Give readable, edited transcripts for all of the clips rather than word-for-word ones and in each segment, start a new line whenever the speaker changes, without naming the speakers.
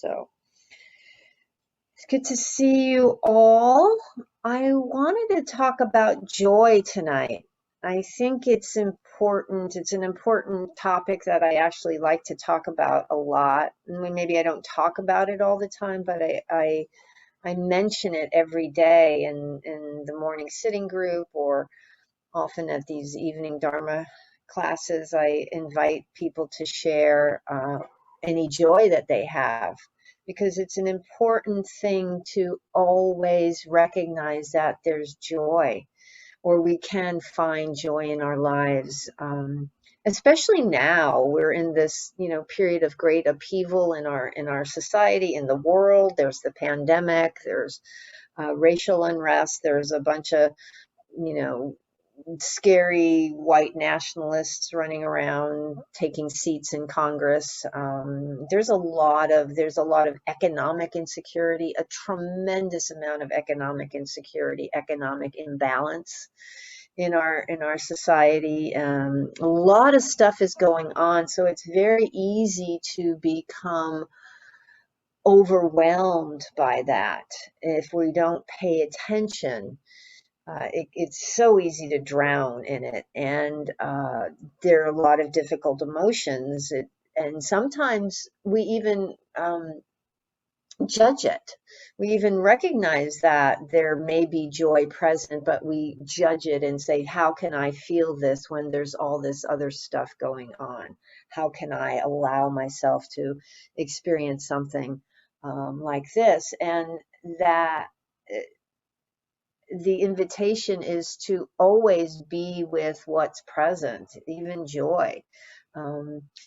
So it's good to see you all. I wanted to talk about joy tonight. I think it's important. It's an important topic that I actually like to talk about a lot. Maybe I don't talk about it all the time, but I mention it every day in the morning sitting group, or often at these evening Dharma classes. I invite people to share any joy that they have, because it's an important thing to always recognize that there's joy, or we can find joy in our lives. Especially now, we're in this, period of great upheaval in our society, in the world. There's the pandemic. There's racial unrest. There's a bunch of, you know, scary white nationalists running around taking seats in Congress. There's a lot of economic insecurity, a tremendous amount of economic insecurity, economic imbalance in our society. A lot of stuff is going on, so it's very easy to become overwhelmed by that if we don't pay attention. It's so easy to drown in it, and there are a lot of difficult emotions, and sometimes we even judge it. We even recognize that there may be joy present, but we judge it and say, how can I feel this when there's all this other stuff going on? How can I allow myself to experience something like this? And that the invitation is to always be with what's present, even joy.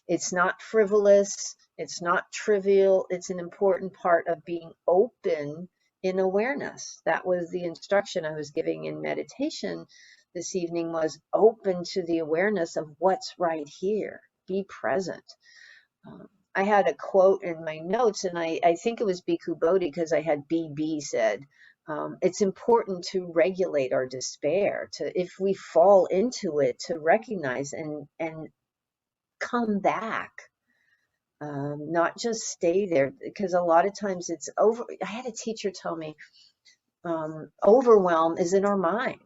It's not frivolous, it's not trivial, it's an important part of being open in awareness. That was the instruction I was giving in meditation this evening, was open to the awareness of what's right here. Be present. I had a quote in my notes, and I think it was Bhikkhu Bodhi, because I had BB said, it's important to regulate our despair, to, if we fall into it, to recognize and come back, not just stay there, because a lot of times it's over. I had a teacher tell me, overwhelm is in our mind.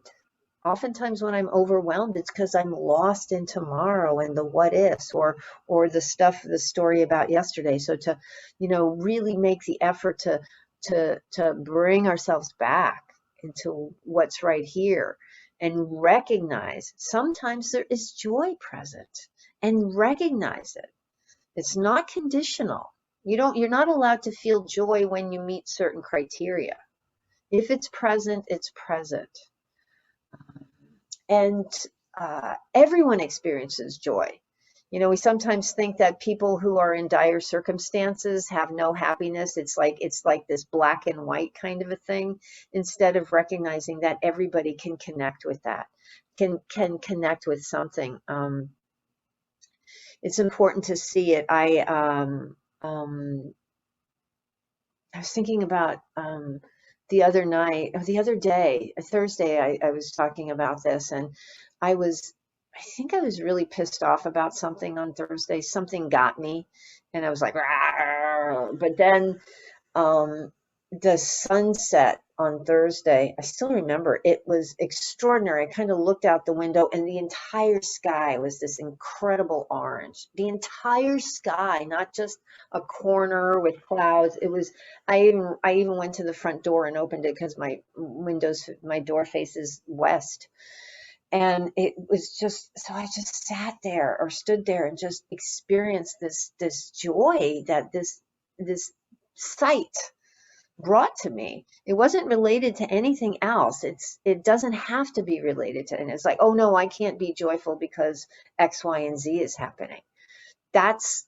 Oftentimes when I'm overwhelmed, it's because I'm lost in tomorrow and the what ifs, or the story about yesterday. So to, really make the effort to bring ourselves back into what's right here, and recognize sometimes there is joy present, and recognize it. It's not conditional. You're not allowed to feel joy when you meet certain criteria. If it's present, it's present. And everyone experiences joy. We sometimes think that people who are in dire circumstances have no happiness. It's like this black and white kind of a thing, instead of recognizing that everybody can connect with that, can connect with something. It's important to see it. I was thinking about the other day, Thursday, I was talking about this, and I think I was really pissed off about something on Thursday. Something got me, and I was like, "Rawr." But then the sunset on Thursday, I still remember, it was extraordinary. I kind of looked out the window, and the entire sky was this incredible orange. The entire sky, not just a corner with clouds. It was, I even went to the front door and opened it, because my door faces west. And it was just, so I just sat there, or stood there, and just experienced this joy that this sight brought to me. It wasn't related to anything else. It doesn't have to be related to, and it's like, oh no, I can't be joyful because X, Y, and Z is happening. That's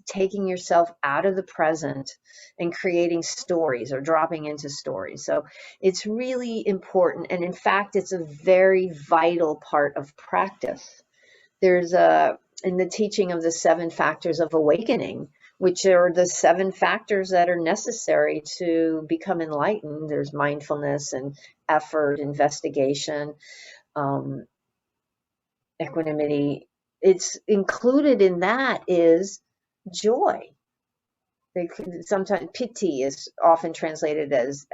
taking yourself out of the present and creating stories, or dropping into stories. So it's really important, and in fact, it's a very vital part of practice. There's in the teaching of the 7 factors of awakening, which are the 7 factors that are necessary to become enlightened. There's mindfulness and effort, investigation, equanimity. It's included in that is joy. They sometimes piti is often translated as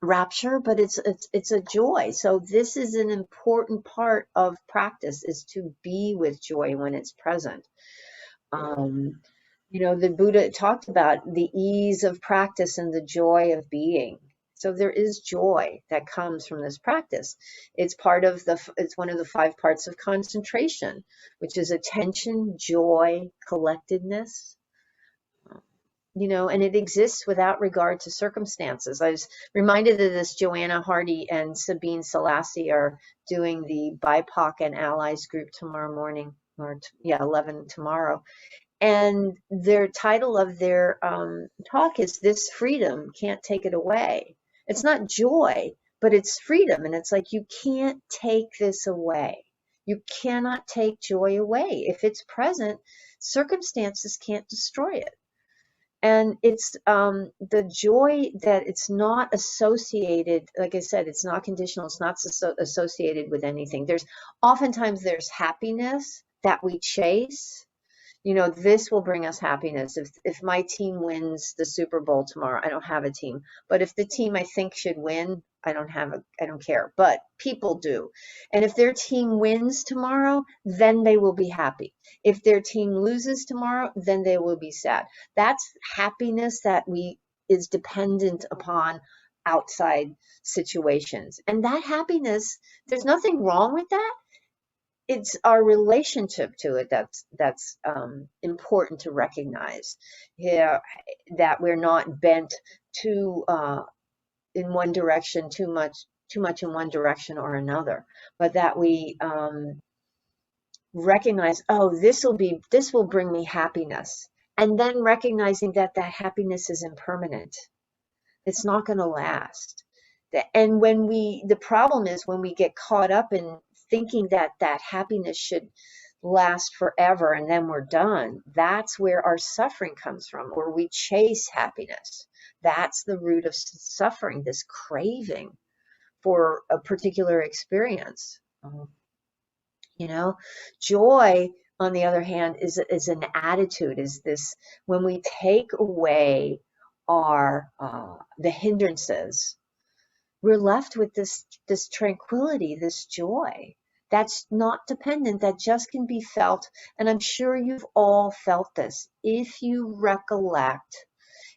rapture, but it's a joy. So this is an important part of practice, is to be with joy when it's present. Um, the Buddha talked about the ease of practice and the joy of being. So there is joy that comes from this practice. It's one of the 5 parts of concentration, which is attention, joy, collectedness, and it exists without regard to circumstances. I was reminded of this. Joanna Hardy and Sabine Selassie are doing the BIPOC and Allies group tomorrow morning, or 11 tomorrow. And their title of their talk is "This Freedom Can't Take It Away." It's not joy, but it's freedom. And it's like, you can't take this away. You cannot take joy away. If it's present, circumstances can't destroy it. And it's the joy that it's not associated, like I said, it's not conditional, it's not associated with anything. Oftentimes there's happiness that we chase. This will bring us happiness. If my team wins the Super Bowl tomorrow, I don't have a team. But if the team I think should win, I don't care. But people do. And if their team wins tomorrow, then they will be happy. If their team loses tomorrow, then they will be sad. That's happiness that is dependent upon outside situations. And that happiness, there's nothing wrong with that. It's our relationship to it that's important to recognize. Yeah, that we're not bent too in one direction, too much in one direction or another, but that we recognize, oh, this will bring me happiness, and then recognizing that happiness is impermanent. It's not going to last. And the problem is when we get caught up in thinking that happiness should last forever and then we're done, that's where our suffering comes from, or we chase happiness. That's the root of suffering, this craving for a particular experience. Joy, on the other hand, is an attitude, is this, when we take away the hindrances, we're left with this tranquility, this joy that's not dependent, that just can be felt. And I'm sure you've all felt this. If you recollect,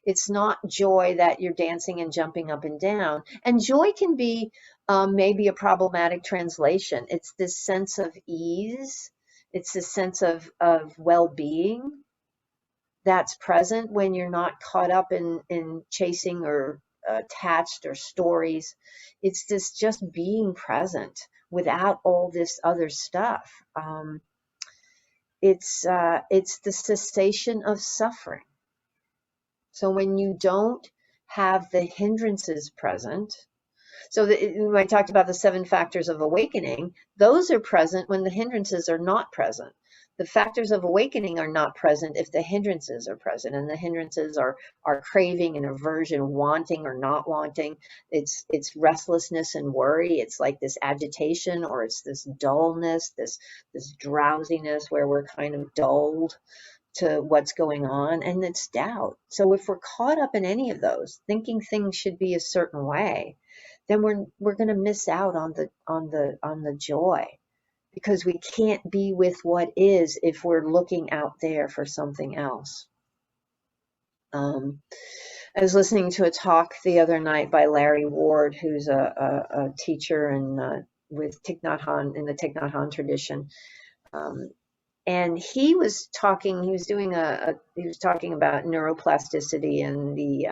it's not joy that you're dancing and jumping up and down. And joy can be maybe a problematic translation. It's this sense of ease. It's this sense of well-being that's present when you're not caught up in chasing or attached or stories. It's this just being present without all this other stuff. It's the cessation of suffering. So when you don't have the hindrances present, when I talked about the 7 factors of awakening, those are present when the hindrances are not present. The factors of awakening are not present if the hindrances are present, and the hindrances are craving and aversion, wanting or not wanting. It's restlessness and worry. It's like this agitation, or it's this dullness, this drowsiness where we're kind of dulled to what's going on, and it's doubt. So if we're caught up in any of those, thinking things should be a certain way, then we're going to miss out on the joy, because we can't be with what is if we're looking out there for something else. I was listening to a talk the other night by Larry Ward, who's a teacher with Thich Nhat Hanh, in the Thich Nhat Hanh tradition. And he was talking about neuroplasticity and the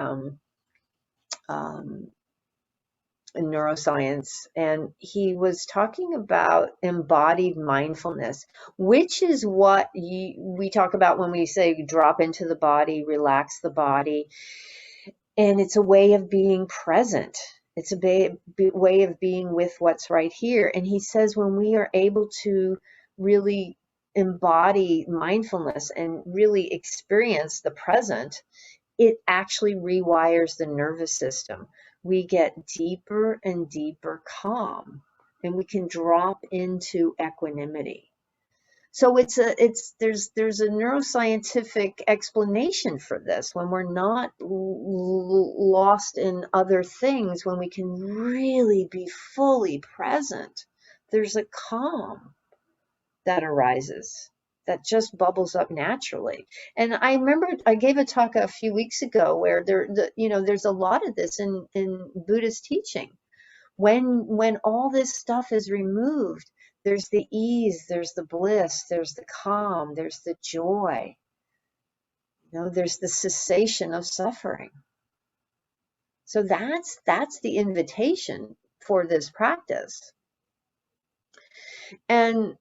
neuroscience, and he was talking about embodied mindfulness, which is what we talk about when we say drop into the body, relax the body. And it's a way of being present. It's a way of being with what's right here. And he says when we are able to really embody mindfulness and really experience the present, it actually rewires the nervous system. We get deeper and deeper calm, and we can drop into equanimity. So there's a neuroscientific explanation for this. When we're not lost in other things, when we can really be fully present, there's a calm that arises that just bubbles up naturally. And I remember I gave a talk a few weeks ago where there's a lot of this in Buddhist teaching. When all this stuff is removed, there's the ease, there's the bliss, there's the calm, there's the joy. There's the cessation of suffering. So that's the invitation for this practice. And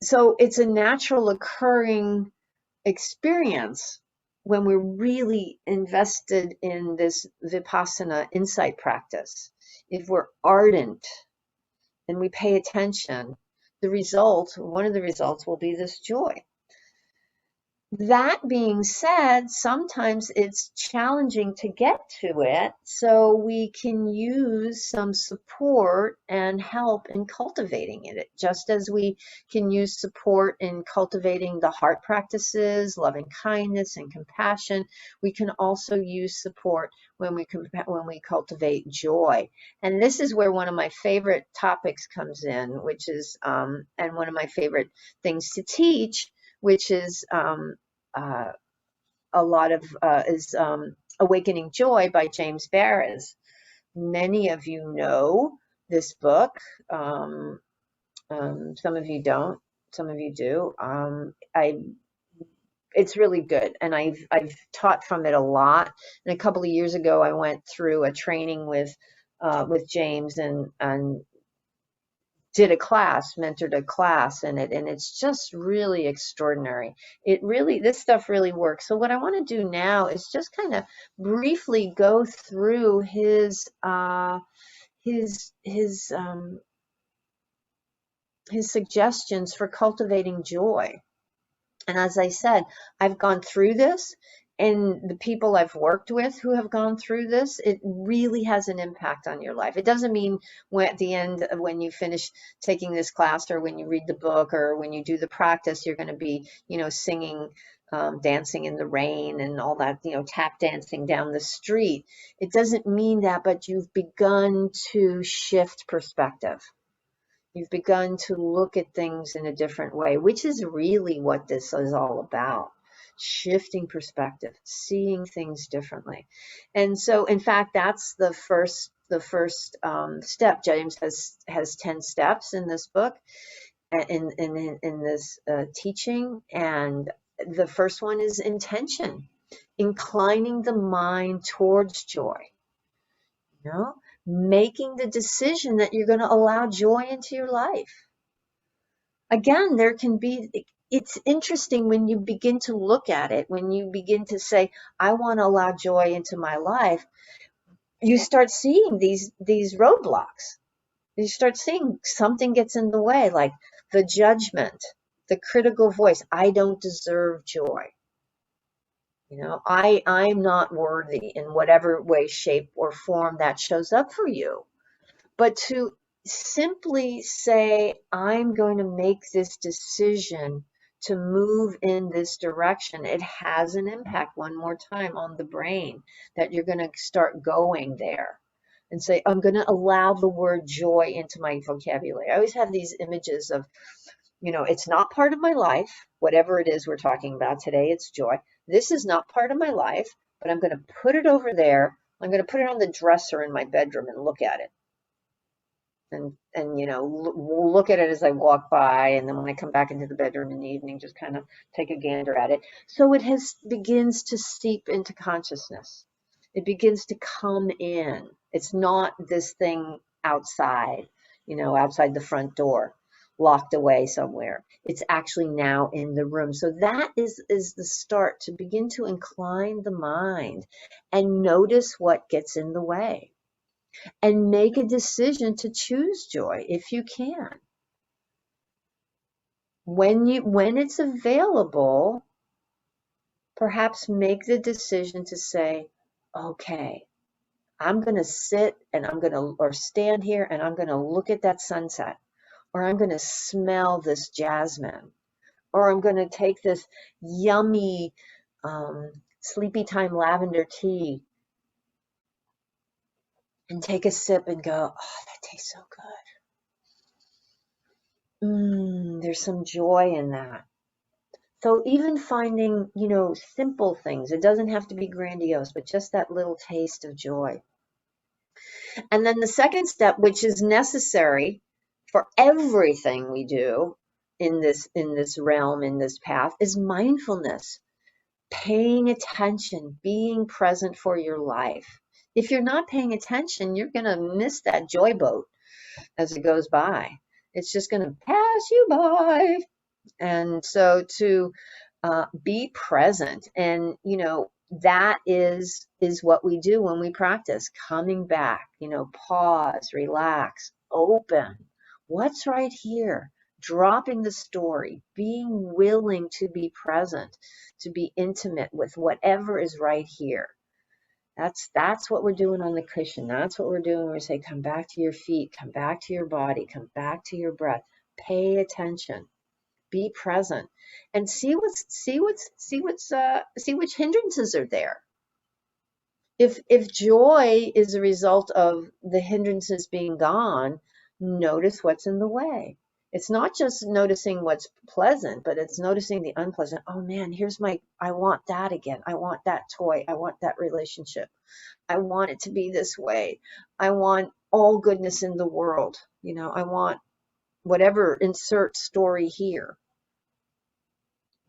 so it's a natural occurring experience when we're really invested in this Vipassana insight practice. If we're ardent and we pay attention, one of the results will be this joy. That being said, sometimes it's challenging to get to it, so we can use some support and help in cultivating it. Just as we can use support in cultivating the heart practices, loving kindness and compassion, we can also use support when we cultivate joy. And this is where one of my favorite topics comes in, which is, and one of my favorite things to teach, which is a lot of is Awakening Joy by James Barris. Many of you know this book. Some of you don't. Some of you do. It's really good, and I've taught from it a lot. And a couple of years ago, I went through a training with James and did a class, mentored a class in it, and it's just really extraordinary. This stuff really works. So what I want to do now is just kind of briefly go through his suggestions for cultivating joy. And as I said, I've gone through this, and the people I've worked with who have gone through this, it really has an impact on your life. It doesn't mean at the end, when you finish taking this class, or when you read the book, or when you do the practice, you're going to be, singing, dancing in the rain and all that, tap dancing down the street. It doesn't mean that, but you've begun to shift perspective. You've begun to look at things in a different way, which is really what this is all about. Shifting perspective, seeing things differently. And so, in fact, that's the first step. James has 10 steps in this book, in this teaching. And the first one is intention, inclining the mind towards joy. Making the decision that you're going to allow joy into your life. Again, it's interesting when you begin to look at it, when you begin to say, I want to allow joy into my life, you start seeing these roadblocks. You start seeing something gets in the way, like the judgment, the critical voice. I don't deserve joy. I'm not worthy, in whatever way, shape, or form that shows up for you. But to simply say, I'm going to make this decision to move in this direction, it has an impact, one more time, on the brain, that you're going to start going there and say, I'm going to allow the word joy into my vocabulary. I always have these images of, it's not part of my life, whatever it is we're talking about today, it's joy. This is not part of my life, but I'm going to put it over there. I'm going to put it on the dresser in my bedroom and look at it. And look at it as I walk by, and then when I come back into the bedroom in the evening, just kind of take a gander at it. So it begins to seep into consciousness. It begins to come in. It's not this thing outside, outside the front door, locked away somewhere. It's actually now in the room. So that is the start, to begin to incline the mind and notice what gets in the way. And make a decision to choose joy if you can. When it's available, perhaps make the decision to say, okay, I'm going to sit and or stand here, and I'm going to look at that sunset, or I'm going to smell this jasmine, or I'm going to take this yummy sleepy time lavender tea and take a sip and go, oh, that tastes so good. There's some joy in that. So even finding, simple things, it doesn't have to be grandiose, but just that little taste of joy. And then the second step, which is necessary for everything we do in this realm, in this path, is mindfulness, paying attention, being present for your life. If you're not paying attention, you're going to miss that joy boat as it goes by. It's just going to pass you by. And so to be present, and that is what we do when we practice, coming back, pause, relax, open, what's right here, dropping the story, being willing to be present, to be intimate with whatever is right here. That's what we're doing on the cushion. That's what we're doing when we say, come back to your feet, come back to your body, come back to your breath, pay attention, be present, and see which hindrances are there. If joy is a result of the hindrances being gone, notice what's in the way. It's not just noticing what's pleasant, but it's noticing the unpleasant. Oh man, I want that again. I want that toy. I want that relationship. I want it to be this way. I want all goodness in the world. I want whatever, insert story here.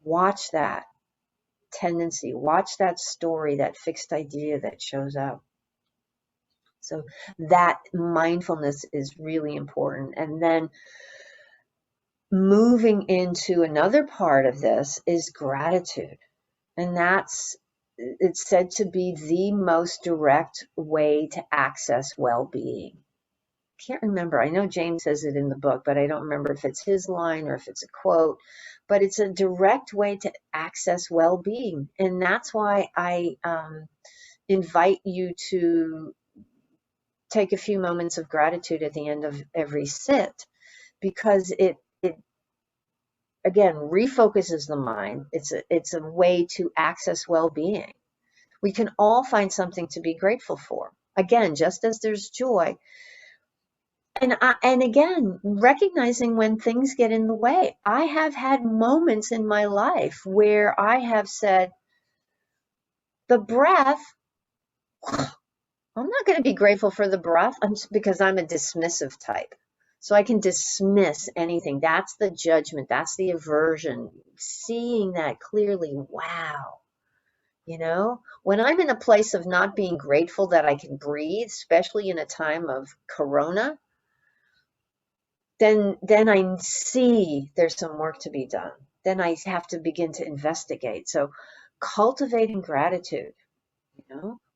Watch that tendency, watch that story, that fixed idea that shows up. So that mindfulness is really important. And then moving into another part of this is gratitude. And it's said to be the most direct way to access well-being. Can't remember. I know James says it in the book, but I don't remember if it's his line or if it's a quote. But it's a direct way to access well-being. And that's why I invite you to take a few moments of gratitude at the end of every sit, because it again refocuses the mind. It's a way to access well-being. We can all find something to be grateful for. Again, just as there's joy. And again, recognizing when things get in the way. I have had moments in my life where I have said, the breath, I'm not going to be grateful for the breath because I'm a dismissive type. So I can dismiss anything. That's the judgment. That's the aversion. Seeing that clearly, wow. When I'm in a place of not being grateful that I can breathe, especially in a time of corona, then I see there's some work to be done. Then I have to begin to investigate. So cultivating gratitude,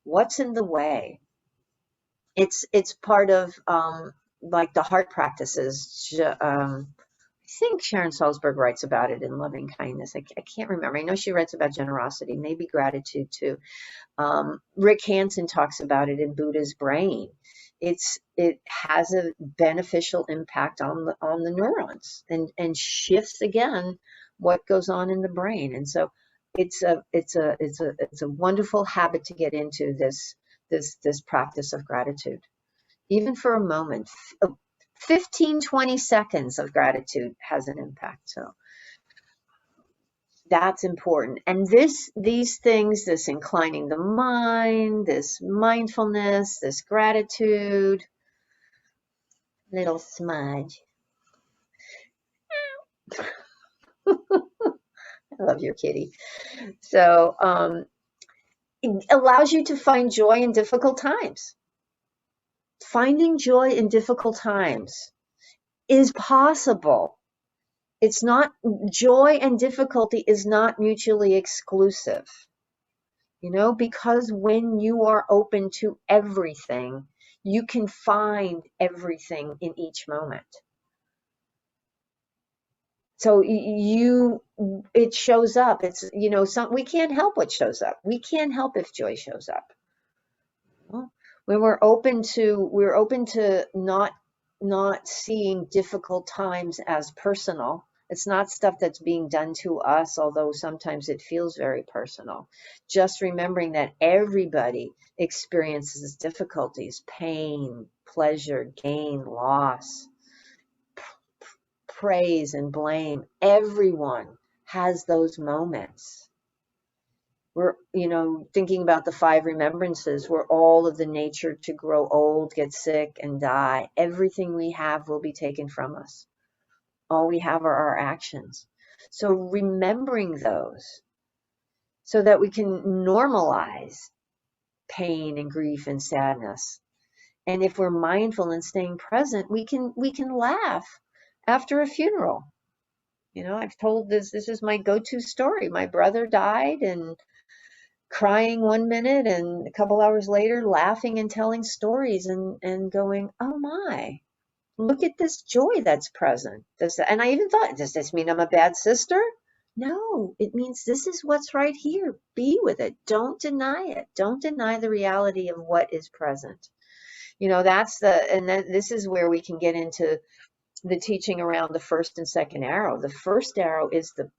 what's in the way? It's part of like the heart practices. I think Sharon Salzberg writes about it in Loving Kindness. I can't remember. I know she writes about generosity, maybe gratitude too. Rick Hansen talks about it in Buddha's Brain. It has a beneficial impact on the neurons and shifts again what goes on in the brain. And so it's a wonderful habit to get into, this practice of gratitude, even for a moment. 15, 20 seconds of gratitude has an impact. So that's important. And these things, this inclining the mind, this mindfulness, this gratitude, little smudge. I love your kitty. So it allows you to find joy in difficult times. Finding joy in difficult times is possible. It's not, joy and difficulty is not mutually exclusive. Because when you are open to everything, you can find everything in each moment. So it shows up. It's, we can't help what shows up. We can't help if joy shows up. When we're open to not not seeing difficult times as personal. It's not stuff that's being done to us, although sometimes it feels very personal. Just remembering that everybody experiences difficulties, pain, pleasure, gain, loss, praise and blame. Everyone has those moments. We're, thinking about the five remembrances, we're all of the nature to grow old, get sick, and die. Everything we have will be taken from us. All we have are our actions. So remembering those so that we can normalize pain and grief and sadness. And if we're mindful and staying present, we can laugh after a funeral. I've told this is my go-to story. My brother died, and crying one minute and a couple hours later laughing and telling stories and going, oh my, look at this joy that's present. And I even thought, does this mean I'm a bad sister? No, it means this is what's right here. Be with it. Don't deny it. Don't deny the reality of what is present. And then this is where we can get into the teaching around the first and second arrow. The first arrow is the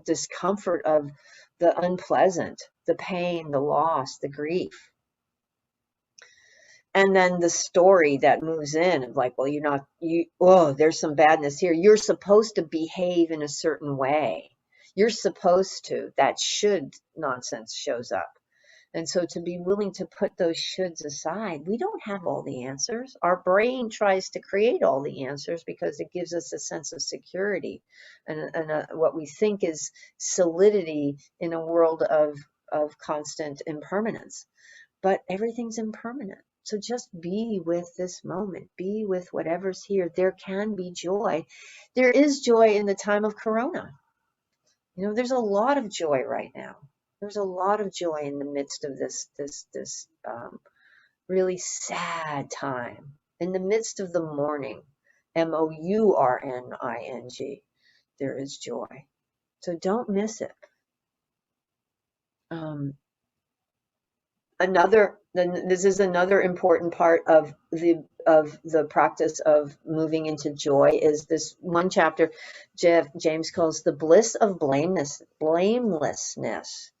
discomfort of the unpleasant, the pain, the loss, the grief. And then the story that moves in of like, well, there's some badness here. You're supposed to behave in a certain way. You're supposed to. That should nonsense shows up. And so to be willing to put those shoulds aside, we don't have all the answers. Our brain tries to create all the answers because it gives us a sense of security and what we think is solidity in a world of constant impermanence. But everything's impermanent. So just be with this moment. Be with whatever's here. There can be joy. There is joy in the time of Corona. There's a lot of joy right now. There's a lot of joy in the midst of this really sad time. In the midst of the mourning, mourning, there is joy. So don't miss it. This is another important part of the practice of moving into joy is this one chapter James calls the bliss of blamelessness.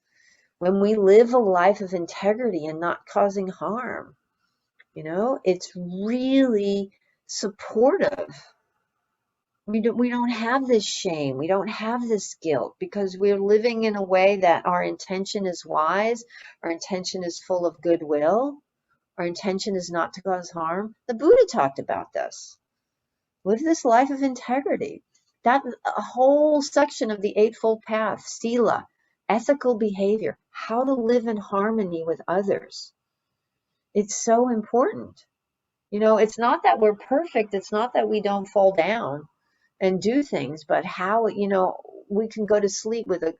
When we live a life of integrity and not causing harm, it's really supportive. We don't have this shame. We don't have this guilt because we're living in a way that our intention is wise. Our intention is full of goodwill. Our intention is not to cause harm. The Buddha talked about this. Live this life of integrity. That a whole section of the Eightfold Path, Sila, ethical behavior, how to live in harmony with others. It's so important. It's not that we're perfect. It's not that we don't fall down and do things, but how, we can go to sleep with a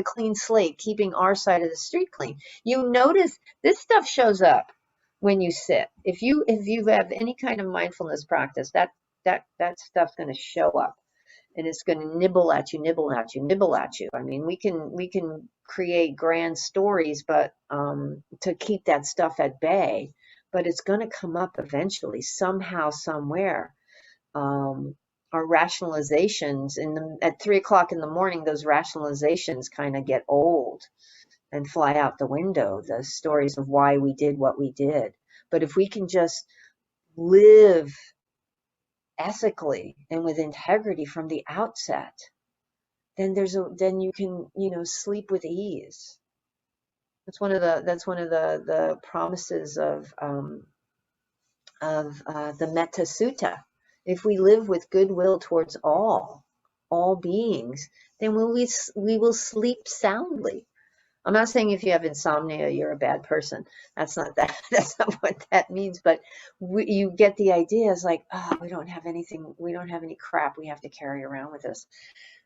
clean slate, keeping our side of the street clean. You notice this stuff shows up when you sit. If you have any kind of mindfulness practice, that stuff's going to show up, and it's going to nibble at you. I mean, we can create grand stories, but to keep that stuff at bay, but it's going to come up eventually, somehow, somewhere. Our rationalizations at 3 o'clock in the morning, those rationalizations kind of get old and fly out the window, the stories of why we did what we did. But if we can just live ethically and with integrity from the outset, then you can, sleep with ease. That's one of the promises of the Metta Sutta. If we live with goodwill towards all beings, then we will sleep soundly. I'm not saying if you have insomnia, you're a bad person. That's not what that means. But you get the idea. It's like, we don't have anything. We don't have any crap we have to carry around with us.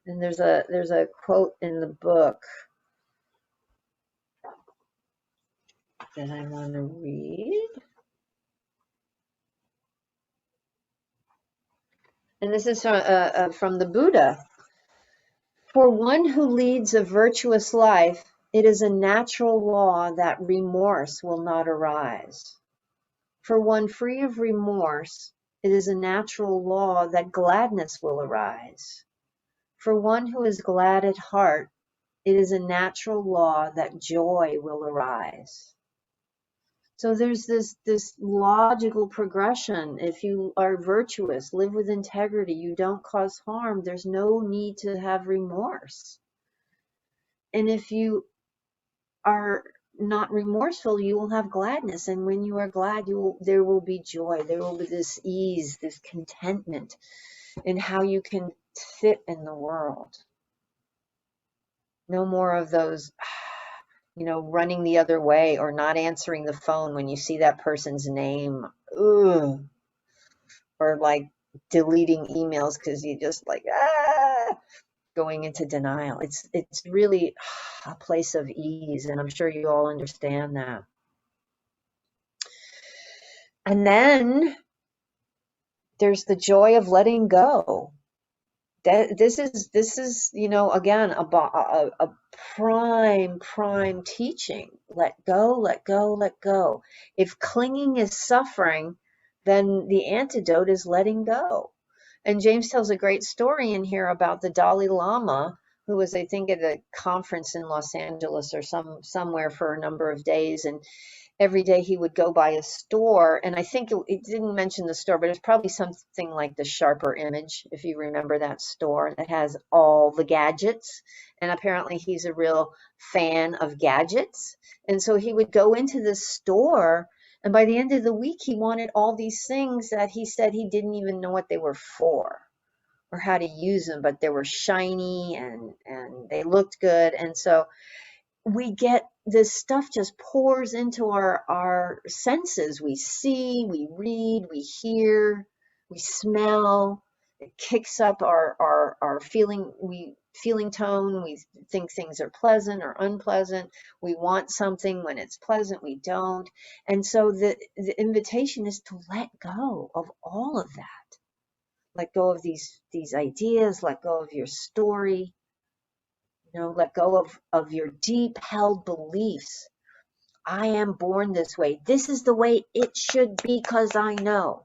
And there's a quote in the book that I want to read. And this is from the Buddha. For one who leads a virtuous life, it is a natural law that remorse will not arise. For one free of remorse, it is a natural law that gladness will arise. For one who is glad at heart, it is a natural law that joy will arise. So there's this logical progression. If you are virtuous, live with integrity, you don't cause harm, there's no need to have remorse. And if you are not remorseful, you will have gladness. And when you are glad, there will be joy. There will be this ease, this contentment in how you can fit in the world. No more of those, running the other way or not answering the phone when you see that person's name. Ugh. Or like deleting emails because you just like, going into denial. It's really a place of ease, and I'm sure you all understand that. And then there's the joy of letting go. This is again a prime teaching. Let go, let go, let go. If clinging is suffering, then the antidote is letting go. And James tells a great story in here about the Dalai Lama, who was, I think, at a conference in Los Angeles or somewhere for a number of days, and every day he would go by a store, and I think it didn't mention the store, but it's probably something like the Sharper Image, if you remember that store that has all the gadgets. And apparently he's a real fan of gadgets. And so he would go into this store, and by the end of the week, he wanted all these things that he said he didn't even know what they were for or how to use them, but they were shiny and they looked good. And so we get this stuff just pours into our senses. We see, we read, we hear, we smell. It kicks up our feeling tone. We think things are pleasant or unpleasant. We want something when it's pleasant, we don't. And so the invitation is to let go of all of that. Let go of these ideas, let go of your story. Let go of your deep held beliefs. I am born this way. This is the way it should be because I know.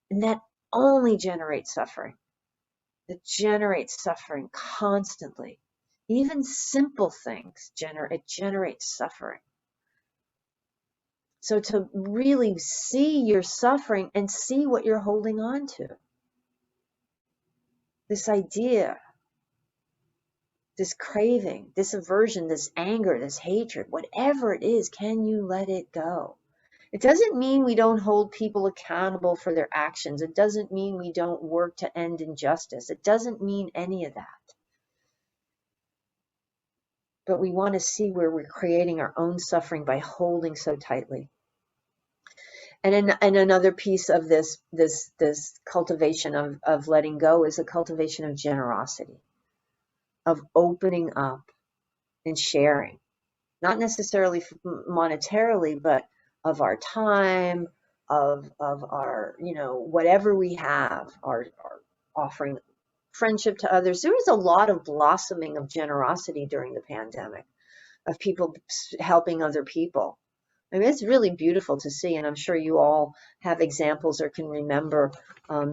And that only generates suffering. It generates suffering constantly. Even simple things generate suffering. So to really see your suffering and see what you're holding on to. This idea, this craving, this aversion, this anger, this hatred, whatever it is, can you let it go? It doesn't mean we don't hold people accountable for their actions. It doesn't mean we don't work to end injustice. It doesn't mean any of that. But we want to see where we're creating our own suffering by holding so tightly. And another piece of this cultivation of letting go is a cultivation of generosity, of opening up and sharing, not necessarily monetarily, but of our time, of our, whatever we have, our offering friendship to others. There was a lot of blossoming of generosity during the pandemic, of people helping other people. I mean, it's really beautiful to see, and I'm sure you all have examples or can remember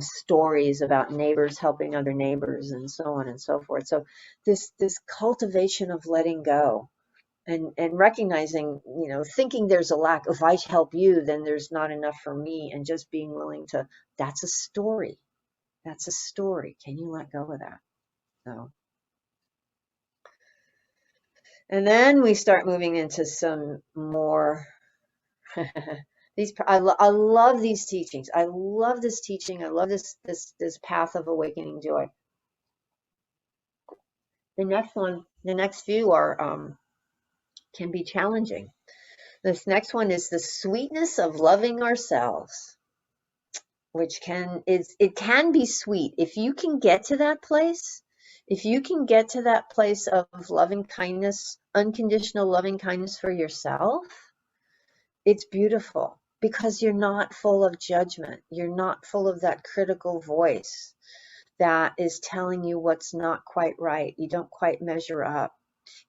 stories about neighbors helping other neighbors and so on and so forth. So this cultivation of letting go and recognizing, thinking there's a lack. If I help you, then there's not enough for me, and just being willing to, that's a story. That's a story. Can you let go of that? So. And then we start moving into some more I love these teachings. I love this teaching. I love this path of awakening joy. The next few are can be challenging. This next one is the sweetness of loving ourselves, which can be sweet if you can get to that place. If you can get to that place of loving kindness, unconditional loving kindness for yourself, it's beautiful. Because you're not full of judgment. You're not full of that critical voice that is telling you what's not quite right. You don't quite measure up.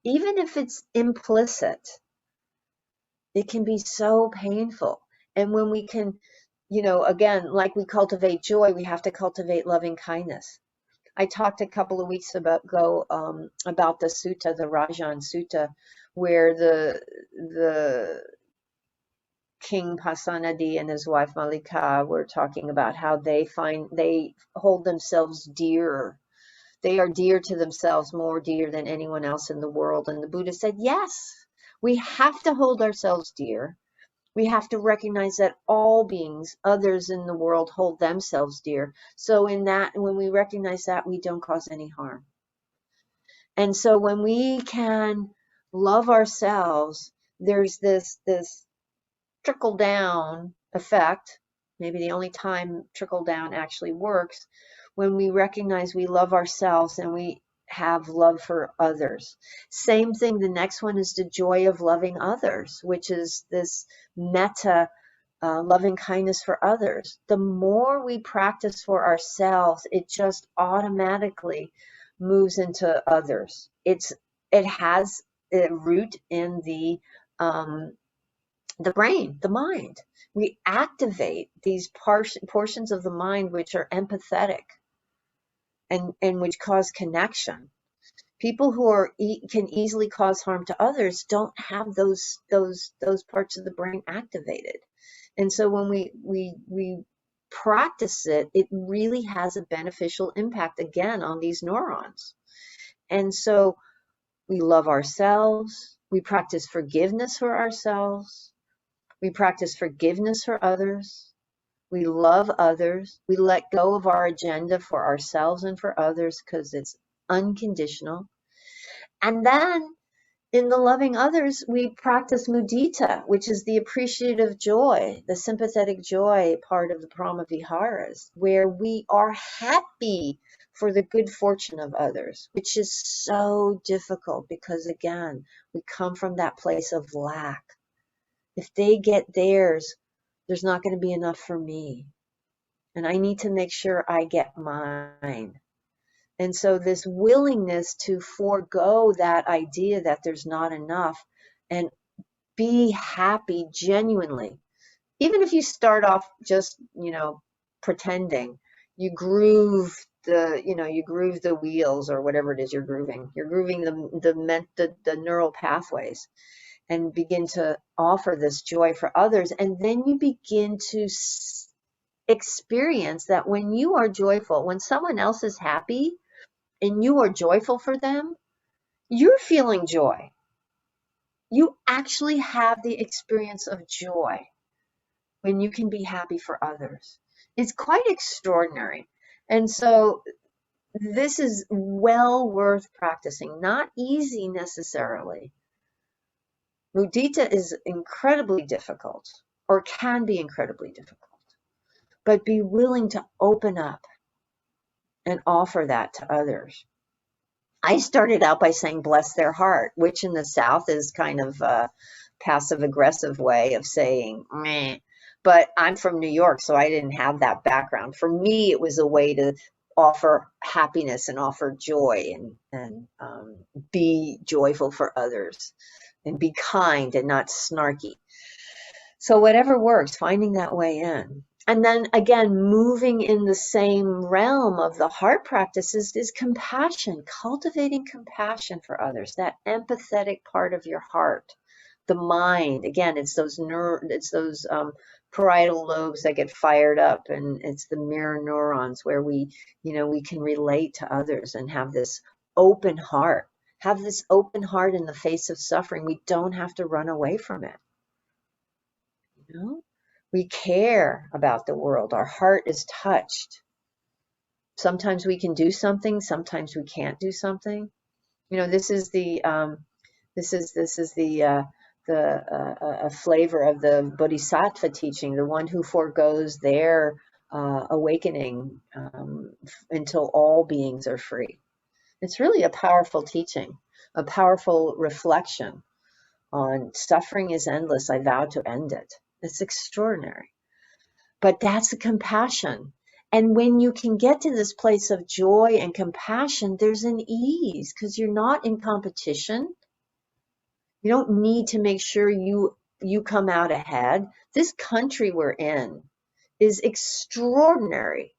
Even if it's implicit, it can be so painful. And when we can, again, like we cultivate joy, we have to cultivate loving kindness. I talked a couple of weeks ago about the sutta, the Rajan Sutta, where the King Pasenadi and his wife Malika were talking about how they hold themselves dear. They are dear to themselves, more dear than anyone else in the world. And the Buddha said, yes, we have to hold ourselves dear. We have to recognize that all beings, others in the world, hold themselves dear. So when we recognize that, we don't cause any harm. And so when we can love ourselves, there's this trickle down effect. Maybe the only time trickle down actually works, when we recognize we love ourselves and we have love for others. Same thing, the next one is the joy of loving others, which is this metta, loving kindness for others. The more we practice for ourselves, it just automatically moves into others. It has a root in the brain, the mind. We activate these portions of the mind which are empathetic and which cause connection. People who can easily cause harm to others don't have those parts of the brain activated. And so when we practice it, it really has a beneficial impact again on these neurons. And so we love ourselves, we practice forgiveness for ourselves, we practice forgiveness for others. We love others. We let go of our agenda for ourselves and for others because it's unconditional. And then in the loving others, we practice mudita, which is the appreciative joy, the sympathetic joy part of the Brahmaviharas, where we are happy for the good fortune of others, which is so difficult because, again, we come from that place of lack. If they get theirs, there's not going to be enough for me. And I need to make sure I get mine. And so this willingness to forego that idea that there's not enough and be happy genuinely. Even if you start off just, pretending, you groove the wheels or whatever it is you're grooving. You're grooving the neural pathways, and begin to offer this joy for others. And then you begin to experience that when you are joyful, when someone else is happy and you are joyful for them, you're feeling joy. You actually have the experience of joy when you can be happy for others. It's quite extraordinary. And so this is well worth practicing, not easy necessarily. Mudita is incredibly difficult, or can be incredibly difficult, but be willing to open up and offer that to others. I started out by saying bless their heart, which in the South is kind of a passive aggressive way of saying meh. But I'm from New York, so I didn't have that background. For me, it was a way to offer happiness and offer joy and be joyful for others and be kind and not snarky. So whatever works, finding that way in. And then again, moving in the same realm of the heart practices is compassion, cultivating compassion for others, that empathetic part of your heart. The mind, again, it's those parietal lobes that get fired up, and it's the mirror neurons where we can relate to others and have this open heart. Have this open heart in the face of suffering. We don't have to run away from it. We care about the world. Our heart is touched. Sometimes we can do something, sometimes we can't do something. This is the a flavor of the Bodhisattva teaching, the one who forgoes their awakening until all beings are free. It's really a powerful teaching, a powerful reflection on suffering is endless. I vow to end it. It's extraordinary. But that's the compassion. And when you can get to this place of joy and compassion, there's an ease because you're not in competition. You don't need to make sure you you come out ahead. This country we're in is extraordinary.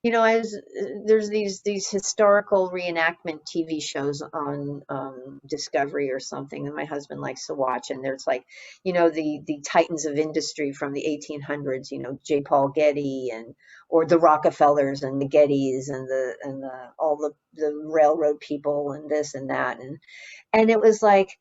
There's these historical reenactment TV shows on Discovery or something that my husband likes to watch, and there's like, the titans of industry from the 1800s, J. Paul Getty or the Rockefellers and the Gettys and the all the railroad people and this and that, and it was like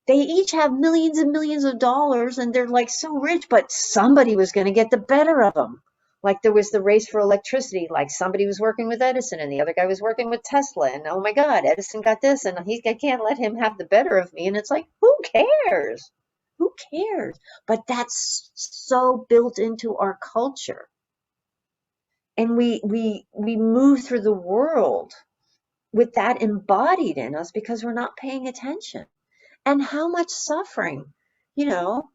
they each have millions and millions of dollars and they're like so rich, but somebody was going to get the better of them. Like there was the race for electricity, like somebody was working with Edison and the other guy was working with Tesla. And oh my God, Edison got this and I can't let him have the better of me. And it's like, who cares? Who cares? But that's so built into our culture. And we move through the world with that embodied in us because we're not paying attention. And how much suffering, you know,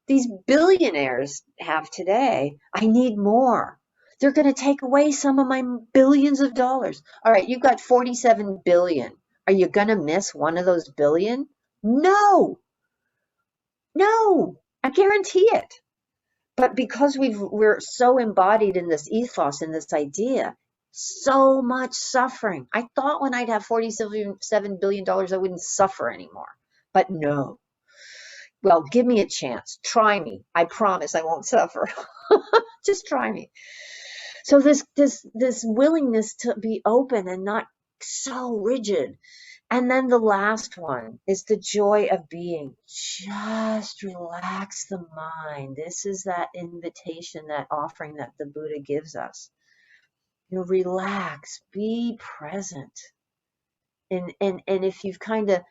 these billionaires have today. I need more. They're going to take away some of my billions of dollars. All right, you've got 47 billion. Are you going to miss one of those billion? No, no, I guarantee it. But because we're so embodied in this ethos and this idea, so much suffering. I thought when I'd have $47 billion, I wouldn't suffer anymore. But no. Well, give me a chance. Try me. I promise I won't suffer. Just try me. So this willingness to be open and not so rigid. And then the last one is the joy of being. Just relax the mind. This is that invitation, that offering that the Buddha gives us. Relax, be present. And if you've kind of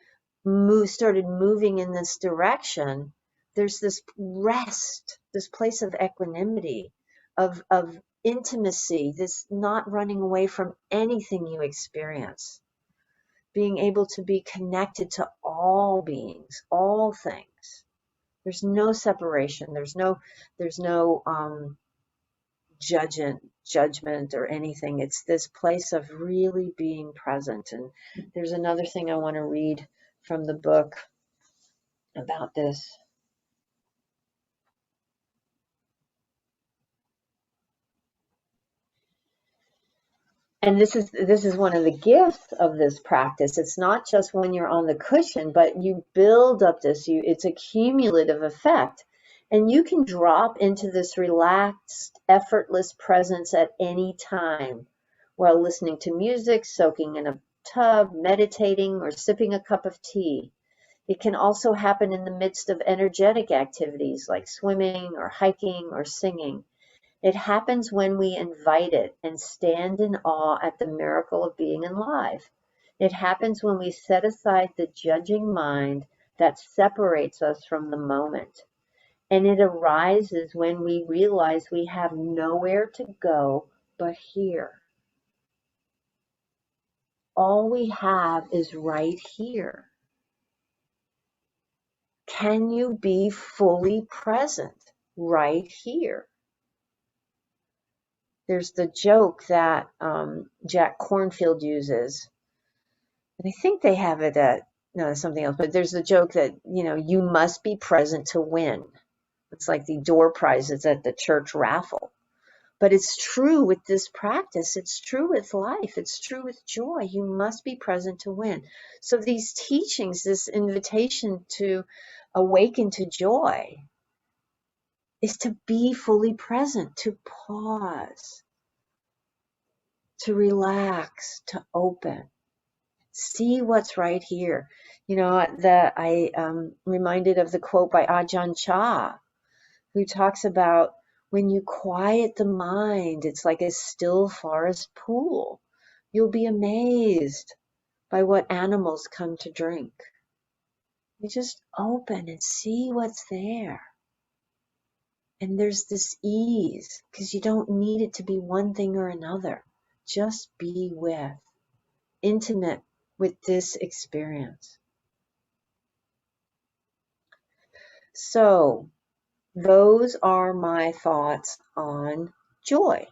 started moving in this direction, there's this rest, this place of equanimity, of intimacy, this not running away from anything you experience, being able to be connected to all beings, all things. There's no separation. There's no judgment or anything. It's this place of really being present. And there's another thing I want to read from the book about this. And this is one of the gifts of this practice. It's not just when you're on the cushion, but you build up it's a cumulative effect. And you can drop into this relaxed, effortless presence at any time while listening to music, soaking in a tub, meditating, or sipping a cup of tea. It can also happen in the midst of energetic activities like swimming or hiking or singing. It happens when we invite it and stand in awe at the miracle of being alive. It happens when we set aside the judging mind that separates us from the moment. And it arises when we realize we have nowhere to go but here. All we have is right here. Can you be fully present right here? There's the joke that Jack Kornfield uses, and I think they have it at something else, but there's the joke that you must be present to win. It's like the door prizes at the church raffle. But it's true with this practice. It's true with life. It's true with joy. You must be present to win. So these teachings, this invitation to awaken to joy, is to be fully present, to pause, to relax, to open, see what's right here. That I reminded of the quote by Ajahn Chah, who talks about when you quiet the mind, it's like a still forest pool. You'll be amazed by what animals come to drink. You just open and see what's there. And there's this ease because you don't need it to be one thing or another. Just be intimate with this experience. So those are my thoughts on joy.